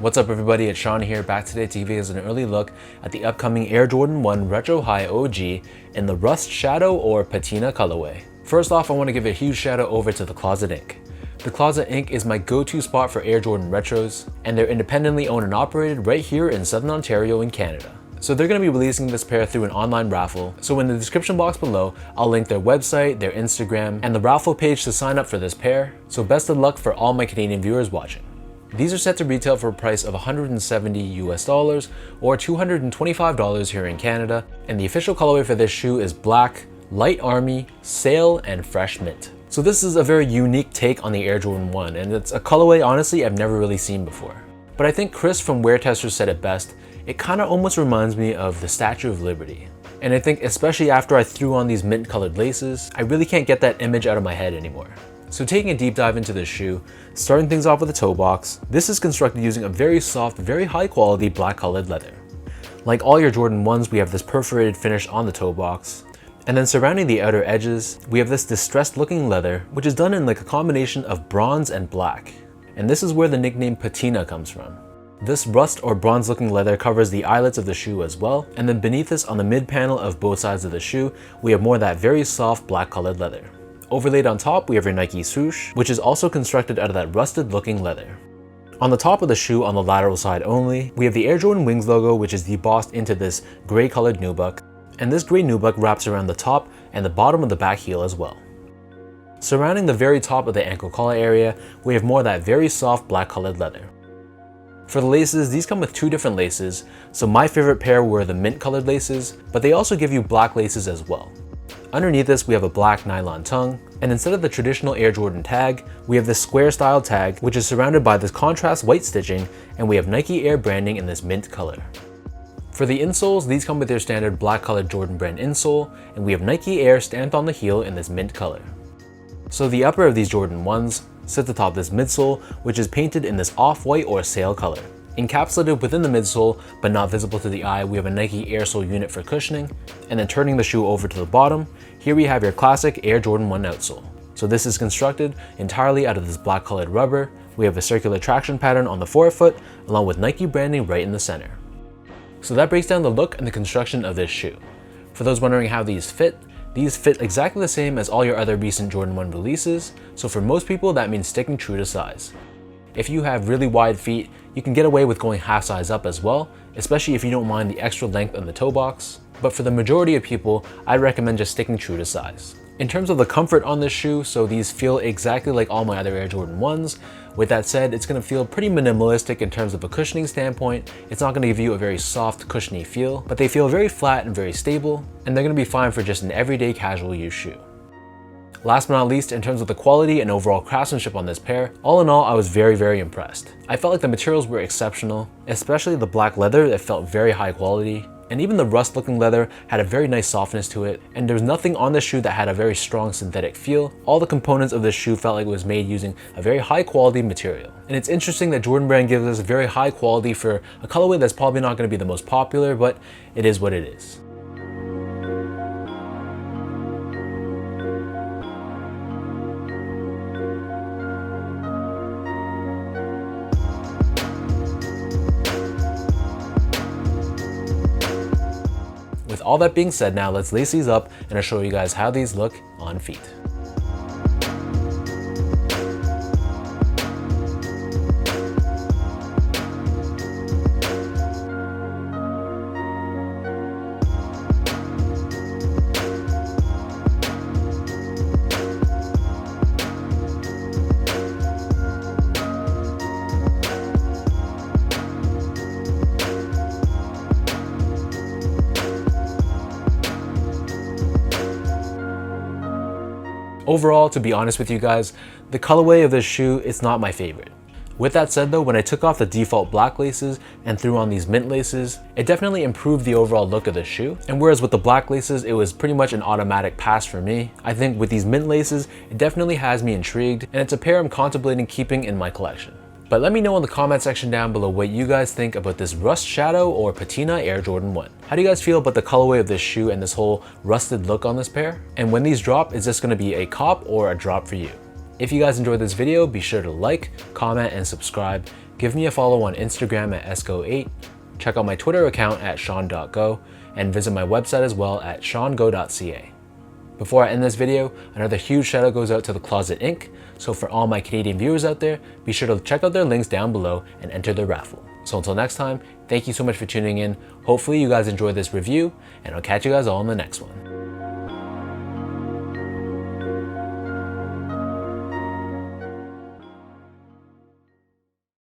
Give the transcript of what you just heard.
What's up everybody, it's Sean here, back today to give you guys an early look at the upcoming Air Jordan 1 Retro High OG in the Rust Shadow or Patina colorway. First off, I want to give a huge shout out over to The Closet Inc. The Closet Inc. is my go-to spot for Air Jordan Retros, and they're independently owned and operated right here in Southern Ontario in Canada. So they're going to be releasing this pair through an online raffle, so in the description box below, I'll link their website, their Instagram, and the raffle page to sign up for this pair, so best of luck for all my Canadian viewers watching. These are set to retail for a price of $170 US or $225 here in Canada, and the official colorway for this shoe is black, light army, sail, and fresh mint. So this is a very unique take on the Air Jordan 1, and it's a colorway honestly I've never really seen before. But I think Chris from Wear Testers said it best, it kind of almost reminds me of the Statue of Liberty. And I think especially after I threw on these mint colored laces, I really can't get that image out of my head anymore. So taking a deep dive into this shoe, starting things off with the toe box, this is constructed using a very soft, very high quality black colored leather. Like all your Jordan 1s, we have this perforated finish on the toe box. And then surrounding the outer edges, we have this distressed looking leather, which is done in like a combination of bronze and black. And this is where the nickname Patina comes from. This rust or bronze looking leather covers the eyelets of the shoe as well, and then beneath this on the mid panel of both sides of the shoe, we have more of that very soft black colored leather. Overlaid on top, we have your Nike swoosh, which is also constructed out of that rusted looking leather. On the top of the shoe on the lateral side only, we have the Air Jordan Wings logo, which is debossed into this gray colored nubuck, and this gray nubuck wraps around the top and the bottom of the back heel as well. Surrounding the very top of the ankle collar area, we have more of that very soft black colored leather. For the laces, these come with two different laces, so my favorite pair were the mint colored laces, but they also give you black laces as well. Underneath this, we have a black nylon tongue, and instead of the traditional Air Jordan tag, we have this square style tag, which is surrounded by this contrast white stitching, and we have Nike Air branding in this mint color. For the insoles, these come with their standard black colored Jordan brand insole, and we have Nike Air stamped on the heel in this mint color. So the upper of these Jordan 1s sits atop this midsole, which is painted in this off-white or sail color. Encapsulated within the midsole, but not visible to the eye, we have a Nike Air sole unit for cushioning, and then turning the shoe over to the bottom, here we have your classic Air Jordan 1 outsole. So this is constructed entirely out of this black colored rubber. We have a circular traction pattern on the forefoot, along with Nike branding right in the center. So that breaks down the look and the construction of this shoe. For those wondering how these fit exactly the same as all your other recent Jordan 1 releases, so for most people that means sticking true to size. If you have really wide feet, you can get away with going half size up as well, especially if you don't mind the extra length on the toe box. But for the majority of people, I'd recommend just sticking true to size. In terms of the comfort on this shoe, so these feel exactly like all my other Air Jordan 1s. With that said, it's going to feel pretty minimalistic in terms of a cushioning standpoint. It's not going to give you a very soft, cushiony feel, but they feel very flat and very stable, and they're going to be fine for just an everyday casual use shoe. Last but not least, in terms of the quality and overall craftsmanship on this pair, all in all, I was very impressed. I felt like the materials were exceptional, especially the black leather that felt very high quality, and even the rust looking leather had a very nice softness to it, and there was nothing on this shoe that had a very strong synthetic feel. All the components of this shoe felt like it was made using a very high quality material. And it's interesting that Jordan Brand gives us very high quality for a colorway that's probably not going to be the most popular, but it is what it is. With all that being said, now let's lace these up and I'll show you guys how these look on feet. Overall, to be honest with you guys, the colorway of this shoe is not my favorite. With that said though, when I took off the default black laces and threw on these mint laces, it definitely improved the overall look of the shoe. And whereas with the black laces, it was pretty much an automatic pass for me, I think with these mint laces, it definitely has me intrigued, and it's a pair I'm contemplating keeping in my collection. But let me know in the comment section down below what you guys think about this Rust Shadow or Patina Air Jordan 1. How do you guys feel about the colorway of this shoe and this whole rusted look on this pair? And when these drop, is this going to be a cop or a drop for you? If you guys enjoyed this video, be sure to like, comment, and subscribe. Give me a follow on Instagram at esco8, check out my Twitter account at sean.go, and visit my website as well at seango.ca. Before I end this video, another huge shout out goes out to The Closet Inc. So for all my Canadian viewers out there, be sure to check out their links down below and enter the raffle. So until next time, thank you so much for tuning in. Hopefully you guys enjoyed this review, and I'll catch you guys all in the next one.